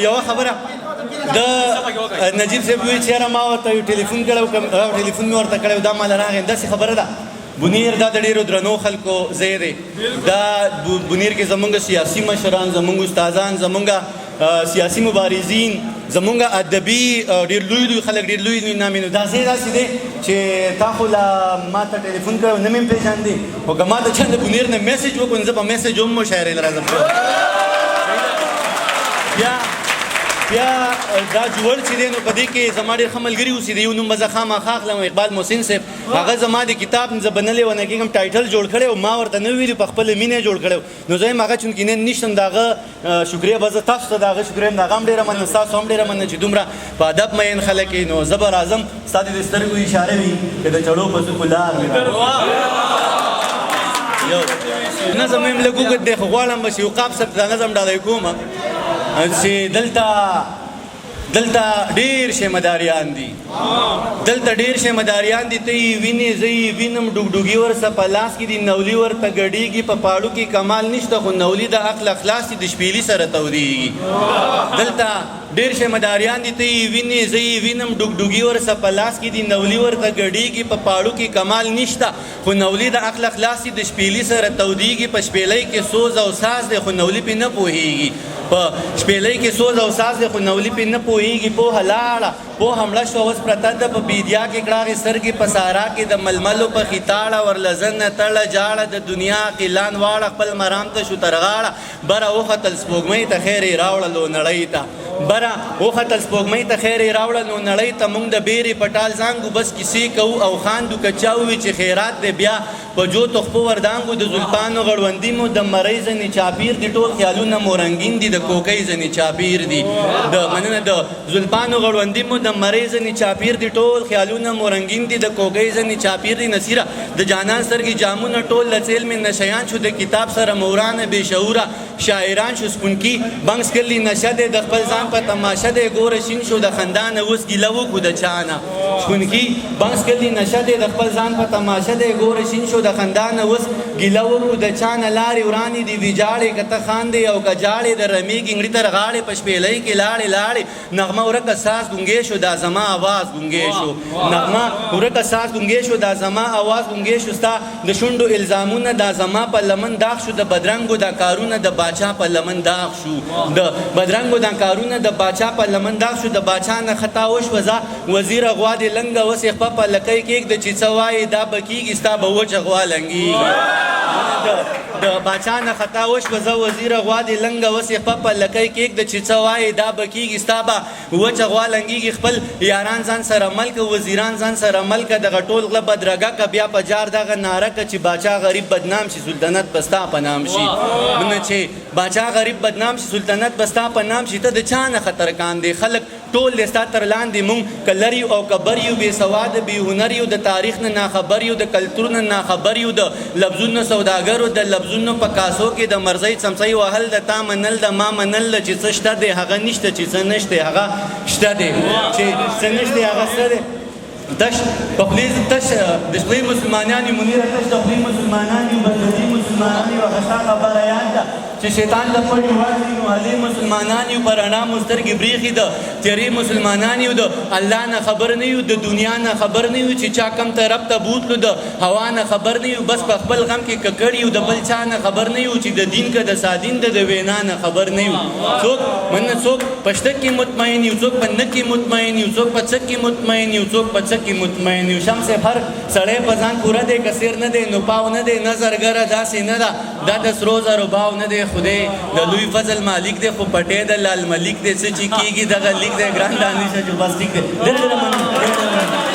یو خبره د نجیب صاحب وی چېره ما ورته یو ټلیفون کړی ټلیفون مې ورته کړی دا ماله راغی داسې خبره ده بونیر دا د ډېرو درنو خلکو ځای دی دا بونیر کې زمونږ سیاسي مشران زمونږ استادان زمونږ سیاسي مبارزین زمونږ ادبي ډېر لوی لوی خلک ډېر لوی لوی نامې نو دا ځای داسې دی چې تا خو لا ما ته ټلیفون کړی نه مې پېژاندې خو که ما ته چا د بونیر نه میسج وکړو نو زه په میسج هم مشاعرې له راځم بیا دا جوړ چې دی نو په دې کې زما ډېر ښه ملګري اوسېدي یو نوم به زه خامخا اخلم اقبال محسن صاحب هغه زما د کتاب زه به نه لیونه کېږم ټایټل جوړ کړی او ما ورته نه ویلي په خپله مینه یې جوړ کړی نو زه یم هغه چونکې نن نشتم د هغه شکریه به زه تاسو ته د هغه شکریه یم د هغه هم ډېره مننه ستاسو هم ډېره مننه چې دومره په ادب مین خلک یې نو زه به راځم ستا د سترګو اشاره وي که د چړو په څوکو لار نظم یم لږ اوږد دی خو غواړم به چې عقاب صاحب دا نظم ډالۍ کوم چې دلته ډېر شیمداریان دي دلته ډېر شیمداریان دي ته یې وینې زه یې وینم ډوګډوګي ورسه په لاس کې دي نولي ورته ګډېږي په پاړو کې کمال نشته خو نولي د عقل اخلاص دي د شپېلي سره تودېږي دلته ډېر شیمداریان دي ته یې وینې زه یې وینم ډوګډوګي ورسه په لاس کې دي نولي ورته ګډېږي په پاړو کې کمال نشته خو نولي د عقل اخلاص دي د شپېلي سره تودېږي په شپېلۍ کې سوز او ساز دی خو نولي پې نه پوهېږي په شپېلۍ کې سوز او ساز دی خو نولي پې نه پوهېږي پوهه لاړه پوهه مړه شوه اوس پرته ده په بیدیا کې کړاغې سترګې په سارا کې د ململو په خیتاړه ورله زنه تړه جاړه د دنیا قیلان واړه خپل مرام ته شو تر غاړه بره وختل سپوږمۍ ته خیر یې راوړلو نړۍ ته بره وختل سپوږمۍ ته خیر یې راوړلو نړۍ ته موږ د بیرې پټال زانګو بس کیسې کوو او خاندو که چا ووي چې خیرات دی بیا په جو تخپو وردانګو د زلفانو غړوندي مو د مرۍ ځنې چاپیر دي ټول خیالونه مو رنګین دي د کوکۍ ځنې چاپیر دي د مننه د زلفانو غړوندي مو د مرۍ ځنې چاپیر دي ټول خیالونه مو رنګین دي د کوکۍ ځنې چاپیر دي نصیره د جانان سترګې جامونه ټول له څیل مې نشیان شو د کتاب سره مورانه بې شعوره شاعران شو سپونکي بنګس کلی نشه دی د خپل ځان په تماشه دی ګوره شین شو د خندا نه اوس ګیله وکړو د چا نه سپونکي بنګس کلی نشه دی د خپل ځان په تماشه دی ګوره شین شو د خندا نه اوس ګیله وکړو د چا نه لارې ورانې دي ویجاړې که ته خاندې او که جاړې د رمې ګنګړي تر غاړې په شپېلۍ کې لاړې لاړې نغمه ورکه ساز ګونګې شو دا زما اواز ګونګې شو نغمه ورکه ساز ګونګې شو دا زما اواز ګونګې شو ستا د شونډو الزامونه دا زما په لمن داغ شو د بدرنګو دا کارونه د باچا په لمن داغ شو د بدرنګو دا کارونه د باچا په لمن داغ شو د باچا نه خطا وشوه زه وزیر غوا دې لنګه اوس یې خپه په لکۍ کېږده چې څه وایې دا به کېږي ستا به وچه غوا لنګېږي د باچا نه خطا وشوه زه وزیر غوا دې لنګه اوس یې خپه په لکۍ کېږده چې څه وایې دا به کېږي ستا به وچه غوا لنګېږي خپل یاران ځان سره مل که وزیران ځان سره مل که دغه ټول غله بدرګه که بیا په جار دغه ناره که چې باچا غریب بدنام شي سلطنت به ستا په نام شي نه چې باچا غریب بدنام شي سلطنت به ستا په نام شي ته د چا نه خطرکان دی خلک ټول د ستا تر لاندې مونږ که لر یو او که بر یو بې سواده بې هنر یو د تاریخ نه ناخبر یو د کلتور نه ناخبر یو د لفظونو سوداګرو د لفظونو په کاسو کې د مرزۍ څمڅۍ وهل د تا منل د ما منل چې څه شته دی هغه نشته چې څه نشته هغه شته دی چې څه نشته هغه څه دی تش په خولې تش د خولې مسلمانان یو منیره تش د خولې مسلمانان یو بدلدي مسلمانان یو هغه ستا خبره یاد ده چې شیطان د پټې واځي نو هلې مسلمانان یو په رڼا مو سترګې برېښي د تیرې مسلمانان یو د الله نه خبر نه یو د دنیا نه خبر نه یو چې چا کم طرف ته بوتلو د هوا نه خبر نه یو بس په خپل غم کې ککړ یو د بل چا نه خبر نه یو چې د دین که د سادین د وینا نه خبر نه یو څوک منه څوک په شته کې مطمئن یو څوک په نه کې مطمئن یو څوک په څه کې مطمئن یو څوک په څه کې مطمئن یو شمس هر سړی په ځان پوره دی کثیر نه دی نو پاو نه دی نظرګره داسې نه ده دا د سرو زرو باو نه دی خدای د لوی فضل مالک دی خو پټې د لال ملک دی څه چې کېږي دغه لیک دی ګران دانش جو بس ټیک دی